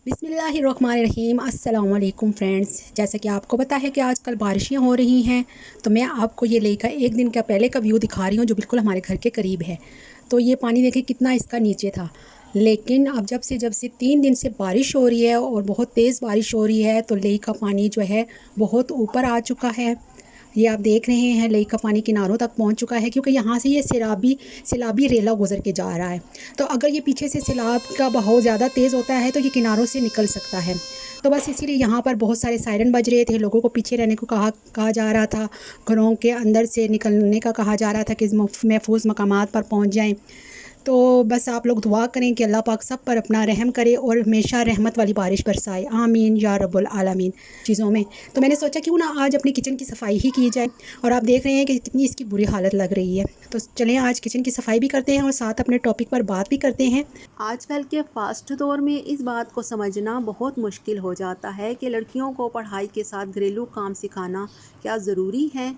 बिस्मिल्लाहिर्रहमानिर्रहीम। अस्सलाम वालेकुम फ्रेंड्स। जैसा कि आपको पता है कि आजकल बारिशें हो रही हैं, तो मैं आपको ये लेक का एक दिन का पहले का व्यू दिखा रही हूँ जो बिल्कुल हमारे घर के करीब है। तो ये पानी देखिए कितना इसका नीचे था, लेकिन अब जब से 3 दिन से बारिश हो रही है और बहुत तेज़ बारिश हो रही है, तो लेक का पानी जो है बहुत ऊपर आ चुका है। ये आप देख रहे हैं लेक का पानी किनारों तक पहुंच चुका है, क्योंकि यहाँ से ये सैलाबी रेला गुजर के जा रहा है। तो अगर ये पीछे से सैलाब का बहाव ज़्यादा तेज़ होता है तो ये किनारों से निकल सकता है। तो बस इसीलिए यहाँ पर बहुत सारे सायरन बज रहे थे, लोगों को पीछे रहने को कहा जा रहा था, घरों के अंदर से निकलने का कहा जा रहा था कि महफूज मकामात पर पहुँच जाएँ। तो बस आप लोग दुआ करें कि अल्लाह पाक सब पर अपना रहम करे और हमेशा रहमत वाली बारिश बरसाए, आमीन या रब्बुल आलमीन। चीज़ों में तो मैंने सोचा क्यों ना आज अपनी किचन की सफाई ही की जाए, और आप देख रहे हैं कि कितनी इसकी बुरी हालत लग रही है। तो चलें आज किचन की सफाई भी करते हैं और साथ अपने टॉपिक पर बात भी करते हैं। आजकल के फास्ट दौर में इस बात को समझना बहुत मुश्किल हो जाता है कि लड़कियों को पढ़ाई के साथ घरेलू काम सिखाना क्या ज़रूरी है,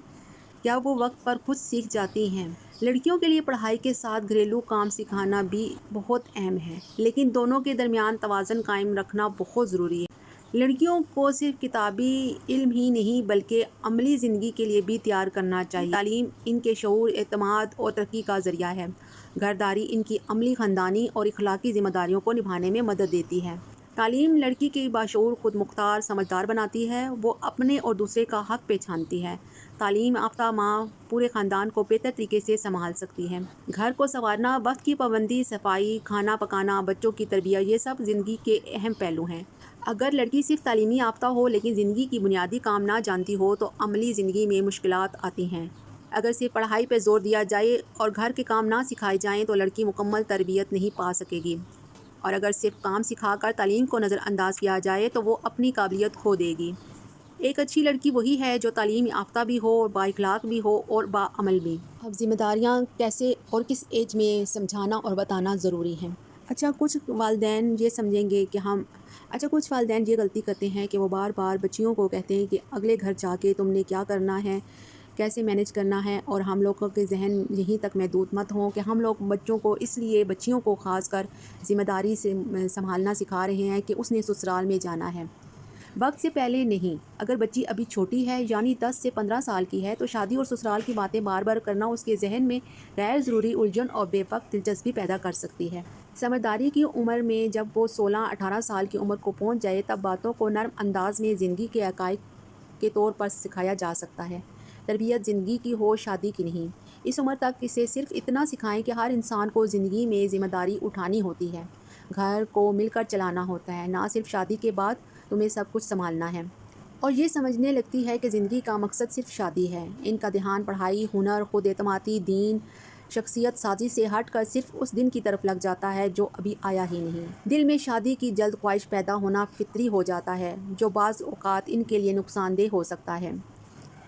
क्या वो वक्त पर खुद सीख जाती हैं। लड़कियों के लिए पढ़ाई के साथ घरेलू काम सिखाना भी बहुत अहम है, लेकिन दोनों के दरमियान तवाज़ुन कायम रखना बहुत ज़रूरी है। लड़कियों को सिर्फ किताबी इल्म ही नहीं बल्कि अमली ज़िंदगी के लिए भी तैयार करना चाहिए। तालीम इनके शऊर, एतमाद और तरक्की का ज़रिया है। घरदारी इनकी अमली, ख़ानदानी और इखलाकी ज़िम्मेदारियों को निभाने में मदद देती है। तालीम लड़की की बाशऊर, खुद मुख्तार, समझदार बनाती है। वो अपने और दूसरे का हक़ पहचानती है। तालीम याफ्ता माँ पूरे ख़ानदान को बेहतर तरीके से संभाल सकती है। घर को संवारना, वक्त की पाबंदी, सफाई, खाना पकाना, बच्चों की तरबियत, ये सब ज़िंदगी के अहम पहलू हैं। अगर लड़की सिर्फ तालीमी याफ्ता हो लेकिन ज़िंदगी की बुनियादी काम ना जानती हो तो अमली ज़िंदगी में मुश्किलात आती हैं। अगर सिर्फ पढ़ाई पर जोर दिया जाए और घर के काम ना सिखाए जाएं तो लड़की मुकम्मल तरबियत नहीं पा सकेगी, और अगर सिर्फ काम सिखाकर तालीम को नज़रअंदाज किया जाए तो वो अपनी काबिलियत खो देगी। एक अच्छी लड़की वही है जो तालीम याफ्ता भी हो और बाइखलाक भी हो और बाअमल भी। अब जिम्मेदारियाँ कैसे और किस एज में समझाना और बताना ज़रूरी है। कुछ वालिदैन ये गलती करते हैं कि वो बार बार बच्चियों को कहते हैं कि अगले घर जाके तुमने क्या करना है, कैसे मैनेज करना है, और हम लोगों के जहन यहीं तक महदूद मत हों कि हम लोग बच्चियों को ख़ास कर ज़िम्मेदारी से संभालना सिखा रहे हैं कि उसने ससुराल में जाना है। वक्त से पहले नहीं। अगर बच्ची अभी छोटी है यानी 10 से 15 साल की है तो शादी और ससुराल की बातें बार बार करना उसके जहन में गैर ज़रूरी उलझन और बेवक्त दिलचस्पी पैदा कर सकती है। समझदारी की उम्र में जब वो 16-18 साल की उम्र को पहुंच जाए तब बातों को नरम अंदाज में ज़िंदगी के हक़ाइक़ के तौर पर सिखाया जा सकता है। तरबियत ज़िंदगी की हो, शादी की नहीं। इस उम्र तक इसे सिर्फ इतना सिखाएं कि हर इंसान को ज़िंदगी में ज़िम्मेदारी उठानी होती है, घर को मिलकर चलाना होता है, ना सिर्फ शादी के बाद तुम्हें सब कुछ संभालना है। और ये समझने लगती है कि ज़िंदगी का मकसद सिर्फ शादी है। इनका ध्यान पढ़ाई, हुनर, खुद एतमादी, दीन, शख्सियत साजी से हट कर सिर्फ उस दिन की तरफ लग जाता है जो अभी आया ही नहीं। दिल में शादी की जल्द ख्वाहिश पैदा होना फितरी हो जाता है, जो बाज़ औक़ात इनके लिए नुकसानदेह हो सकता है।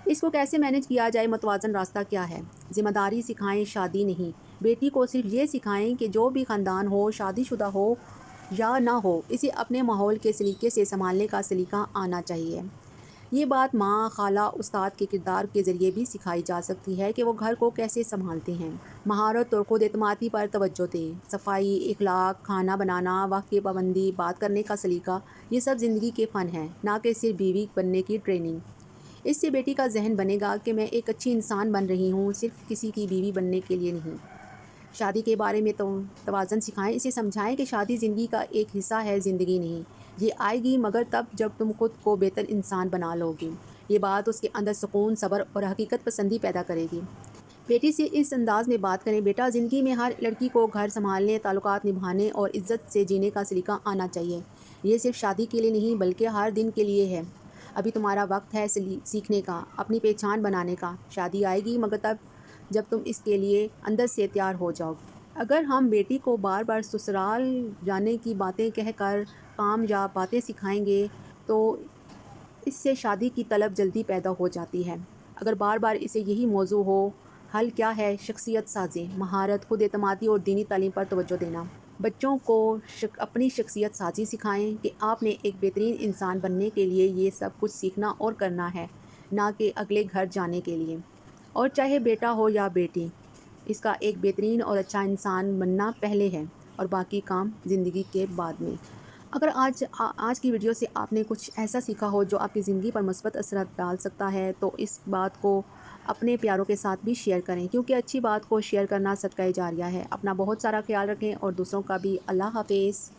इसको कैसे मैनेज किया जाए, मतवाज़न रास्ता क्या है? ज़िम्मेदारी सिखाएं, शादी नहीं। बेटी को सिर्फ ये सिखाएं कि जो भी ख़ानदान हो, शादीशुदा हो या ना हो, इसे अपने माहौल के सलीके से संभालने का सलीका आना चाहिए। ये बात माँ, खाला, उस्ताद के किरदार के ज़रिए भी सिखाई जा सकती है कि वो घर को कैसे संभालते हैं। महारत और खुद एतमादी पर तवज्जो दें। सफाई, इखलाक, खाना बनाना, वक्त की पाबंदी, बात करने का सलीका, ये सब ज़िंदगी के फ़न हैं, ना कि सिर्फ बीवी बनने की ट्रेनिंग। इससे बेटी का जहन बनेगा कि मैं एक अच्छी इंसान बन रही हूँ, सिर्फ किसी की बीवी बनने के लिए नहीं। शादी के बारे में तो तवाज़ुन सिखाएं, इसे समझाएं कि शादी ज़िंदगी का एक हिस्सा है, ज़िंदगी नहीं। ये आएगी मगर तब जब तुम खुद को बेहतर इंसान बना लोगी। ये बात उसके अंदर सुकून, सब्र और हकीकत पसंदी पैदा करेगी। बेटी से इस अंदाज में बात करें, बेटा ज़िंदगी में हर लड़की को घर संभालने, ताल्लुकात निभाने और इज़्ज़त से जीने का सलीका आना चाहिए। ये सिर्फ शादी के लिए नहीं बल्कि हर दिन के लिए है। अभी तुम्हारा वक्त है सीखने का, अपनी पहचान बनाने का। शादी आएगी मगर तब जब तुम इसके लिए अंदर से तैयार हो जाओ। अगर हम बेटी को बार बार ससुराल जाने की बातें कहकर काम या बातें सिखाएंगे तो इससे शादी की तलब जल्दी पैदा हो जाती है। अगर बार बार इसे यही मौजू हो, हल क्या है? शख्सियत साज़ी, महारत, खुद एतमादी और दीनी तालीम पर तवज्जो देना। बच्चों को अपनी शख्सियत साज़ी सिखाएं कि आपने एक बेहतरीन इंसान बनने के लिए ये सब कुछ सीखना और करना है, ना कि अगले घर जाने के लिए। और चाहे बेटा हो या बेटी, इसका एक बेहतरीन और अच्छा इंसान बनना पहले है और बाकी काम ज़िंदगी के बाद में। اگر آج کی ویڈیو سے آپ نے کچھ ایسا سیکھا ہو جو آپ کی زندگی پر مثبت اثرات ڈال سکتا ہے تو اس بات کو اپنے پیاروں کے ساتھ بھی شیئر کریں، کیونکہ اچھی بات کو شیئر کرنا صدقہ جاریہ ہے۔ اپنا بہت سارا خیال رکھیں اور دوسروں کا بھی۔ اللہ حافظ۔